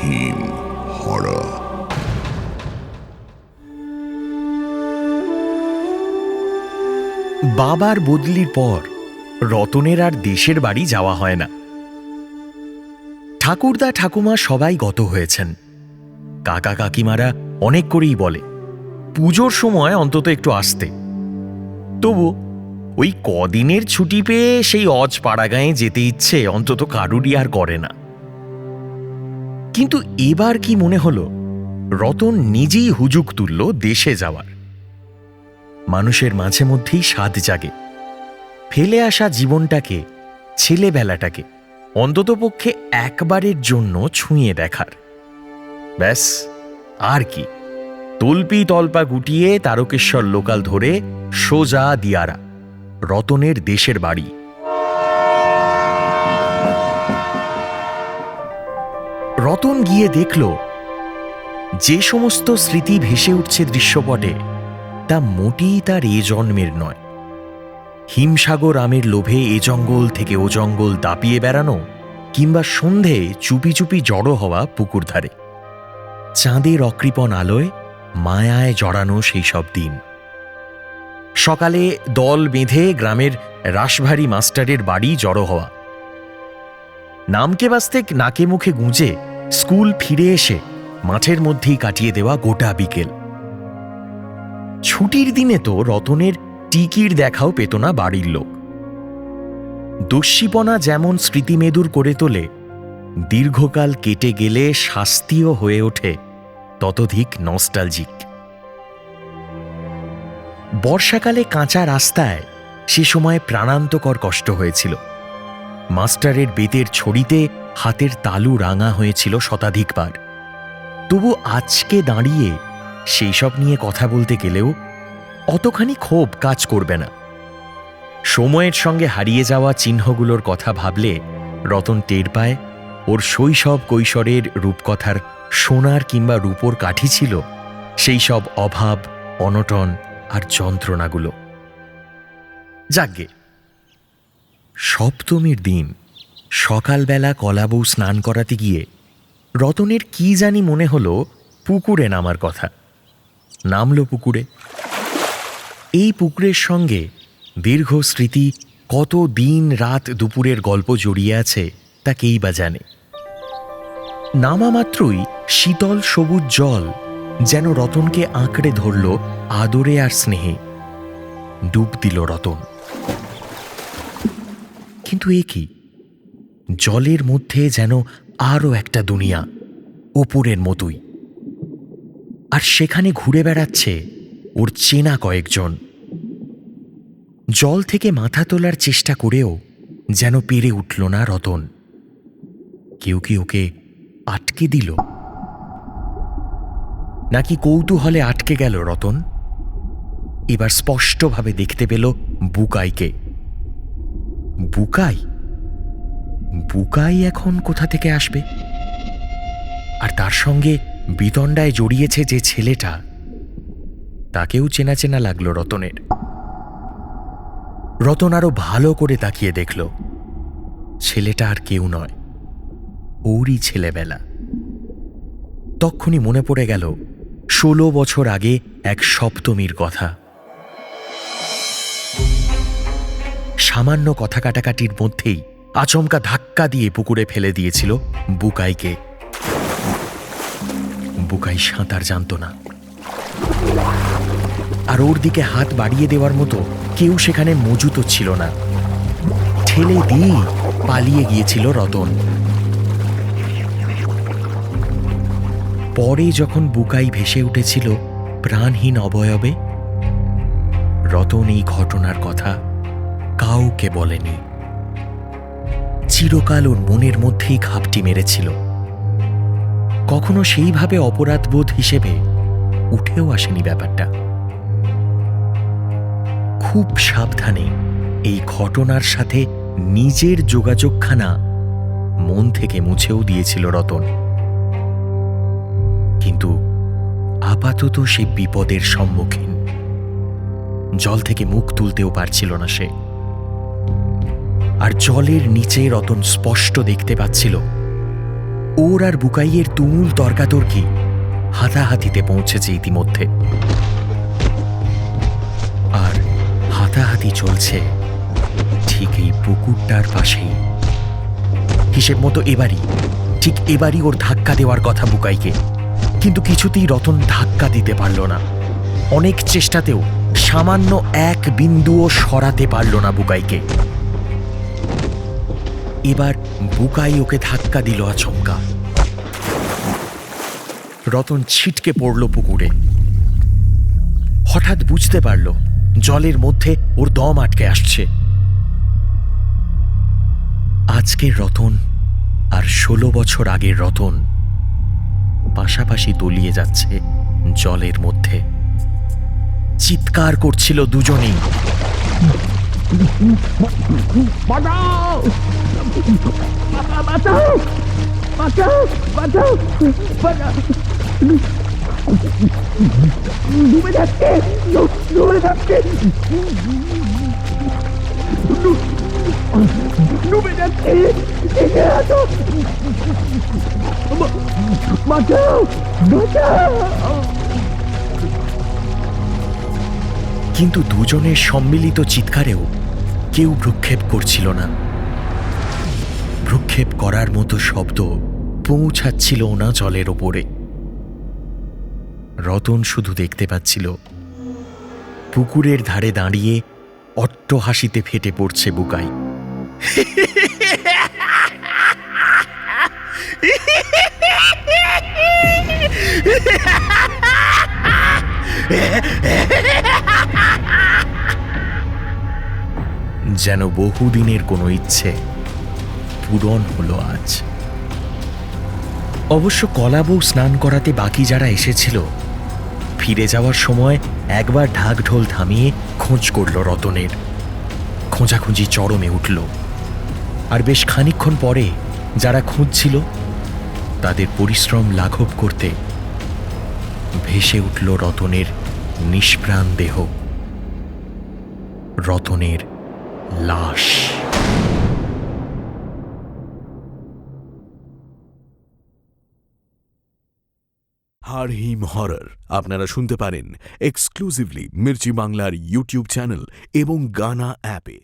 Theme horror. বাবার বদলির পর রতনের আর দেশের বাড়ি যাওয়া হয় না। ঠাকুরদা ঠাকুমা সবাই গত হয়েছেন। কাকা কাকিমারা অনেক করেই বলে পুজোর সময় অন্তত একটু আসতে। তবু ওই কদিনের ছুটি পেয়ে সেই অজ পাড়াগাঁয়ে যেতে ইচ্ছে অন্তত কারুরই আর করে না। কিন্তু এবার কি মনে হলো, রতন নিজেই হুজুক তুলল দেশে যাওয়ার। মানুষের মাঝে মধ্যেই স্বাদ জাগে ফেলে আসা জীবনটাকে, ছেলেবেলাটাকে অন্ততপক্ষে একবারের জন্য ছুঁয়ে দেখার। ব্যাস, আর কি। তল্পি তল্পা গুটিয়ে তারকেশ্বর লোকাল ধরে সোজা দিয়ারা, রতনের দেশের বাড়ি। রতন গিয়ে দেখল যে সমস্ত স্মৃতি ভেসে উঠছে দৃশ্যপটে তা মোটেই তার এ জন্মের নয়। হিমসাগর আমের লোভে এ জঙ্গল থেকে ও জঙ্গল দাপিয়ে বেড়ানো, কিংবা সন্ধে চুপি চুপি জড়ো হওয়া পুকুর ধারে চাঁদের অকৃপণ আলোয় মায়ায় জড়ানো সেই সব দিন। সকালে দল বেঁধে গ্রামের রাশভারী মাস্টারের বাড়ি জড়ো হওয়া, নামকে বাস্তেক নাকে মুখে গুঁজে স্কুল ফিরে এসে মাঠের মধ্যেই কাটিয়ে দেওয়া গোটা বিকেল। ছুটির দিনে তো রতনের টিকির দেখাও পেত না বাড়ির লোক। দস্যিপনা যেমন স্মৃতিমেদুর করে তোলে, দীর্ঘকাল কেটে গেলে শাস্তিও হয়ে ওঠে ততোধিক নস্টালজিক। বর্ষাকালে কাঁচা রাস্তায় সে সময় প্রাণান্তকর কষ্ট হয়েছিল। মাস্টারের বেতের ছড়িতে হাতের তালু রাঙা হয়েছিল শতাধিকবার। তবু আজকে দাঁড়িয়ে সেই সব নিয়ে কথা বলতে গেলেও অতখানি ক্ষোভ কাজ করবে না। সময়ের সঙ্গে হারিয়ে যাওয়া চিহ্নগুলোর কথা ভাবলে রতন টের পায় ওর শৈশব কৈশোরের রূপকথার সোনার কিংবা রূপোর কাঠি ছিল সেই সব অভাব, অনটন আর যন্ত্রণাগুলো। যাগ্গে, সপ্তমীর দিন সকালবেলা কলাবউ স্নান করাতে গিয়ে রতনের কি জানি মনে হলো পুকুরে নামার কথা। নামল পুকুরে। এই পুকুরের সঙ্গে দীর্ঘ স্মৃতি, কত দিন রাত দুপুরের গল্প জড়িয়ে আছে তা কেই বা জানে। নামা মাত্রই শীতল সবুজ জল যেন রতনকে আঁকড়ে ধরল আদরে আর স্নেহে। ডুব দিল রতন। কিন্তু এ কি, জলের মধ্যে যেন আরও একটা দুনিয়া, ওপরের মতোই। আর সেখানে ঘুরে বেড়াচ্ছে ওর চেনা কয়েকজন। জল থেকে মাথা তোলার চেষ্টা করেও যেন পেরে উঠল না রতন। কেউ কি ওকে আটকে দিল, নাকি কৌতূহলে আটকে গেল রতন? এবার স্পষ্টভাবে দেখতে পেল বুকাইকে। বুকাই? বুকাই এখন কোথা থেকে আসবে? আর তার সঙ্গে বিতণ্ডায় জড়িয়েছে যে ছেলেটা, তাকেও চেনা চেনা লাগলো রতনের। রতন আরো ভালো করে তাকিয়ে দেখল ছেলেটা আর কেউ নয়, ওরই ছেলেবেলা। তক্ষুনি মনে পড়ে গেল 16 বছর আগে এক সপ্তমীর কথা। সামান্য কথা কাটাকাটির মধ্যেই আচমকা ধাক্কা দিয়ে পুকুরে ফেলে দিয়েছিল বুকাইকে। বুকাই সাঁতার জানত না, আর ওর দিকে হাত বাড়িয়ে দেওয়ার মতো কেউ সেখানে মজুত ছিল না। ঠেলে দিয়ে পালিয়ে গিয়েছিল রতন। পরে যখন বুকাই ভেসে উঠেছিল প্রাণহীন অবয়বে, রতন এই ঘটনার কথা কাউকে বলেনি। চিরকাল ওর মনের মধ্যেই ঘাপটি মেরেছিল। কখনো সেইভাবে অপরাধবোধ হিসেবে উঠেও আসেনি ব্যাপারটা। খুব সাবধানে এই ঘটনার সাথে নিজের যোগাযোগখানা মন থেকে মুছেও দিয়েছিল রতন। কিন্তু আপাতত সে বিপদের সম্মুখীন। জল থেকে মুখ তুলতেও পারছিল না সে। আর জলের নিচে রতন স্পষ্ট দেখতে পাচ্ছিল ওর আর বুকাইয়ের তুমুল তর্কাতর্কি হাতাহাতিতে পৌঁছেছে ইতিমধ্যে। আর হাতাহাতি চলছে ঠিক এই পুকুরটার পাশেই। হিসেব মতো ঠিক এবারই ওর ধাক্কা দেওয়ার কথা বুকাইকে, কিন্তু কিছুতেই রতন ধাক্কা দিতে পারল না। অনেক চেষ্টাতেও সামান্য এক বিন্দুও সরাতে পারল না বুকাইকে। এবার বুকাই ওকে ধাক্কা দিল আচমকা। রতন ছিটকে পড়ল পুকুরে। হঠাৎ বুঝতে পারল জলের মধ্যে ওর দম আটকে আসছে। আজকের রতন আর 16 বছর আগের রতন পাশাপাশি তলিয়ে যাচ্ছে জলের মধ্যে। চিৎকার করছিল দুজনেই। ডুবে যাচ্ছে, ডুবে যাচ্ছে, ডুবে যাচ্ছে, বাঁচাও, বাঁচাও। কিন্তু দুজনের সম্মিলিত চিৎকারেও কেউ ভ্রুক্ষেপ করছিল না। ভ্রুক্ষেপ করার মতো শব্দ পৌঁছাচ্ছিল না জলের ওপরে। রতন শুধু দেখতে পাচ্ছিল পুকুরের ধারে দাঁড়িয়ে অট্টহাসিতে ফেটে পড়ছে বুকাই। যেন বহুদিনের কোনো ইচ্ছে পূরণ হলো আজ। অবশ্য কলাবউ স্নান করাতে বাকি যারা এসেছিল ফিরে যাওয়ার সময় একবার ঢাক ঢোল থামিয়ে খোঁজ করল রতনের। খোঁজাখুঁজি চরমে উঠল। আর বেশ খানিকক্ষণ পরে যারা খুঁজছিল তাদের পরিশ্রম লাঘব করতে ভেসে উঠল রতনের নিষ্প্রাণ দেহ, রতনের লাশ। হারহিম হরর আপনারা শুনতে পারেন এক্সক্লুসিভলি মির্চি বাংলার ইউটিউব চ্যানেল এবং গানা অ্যাপে।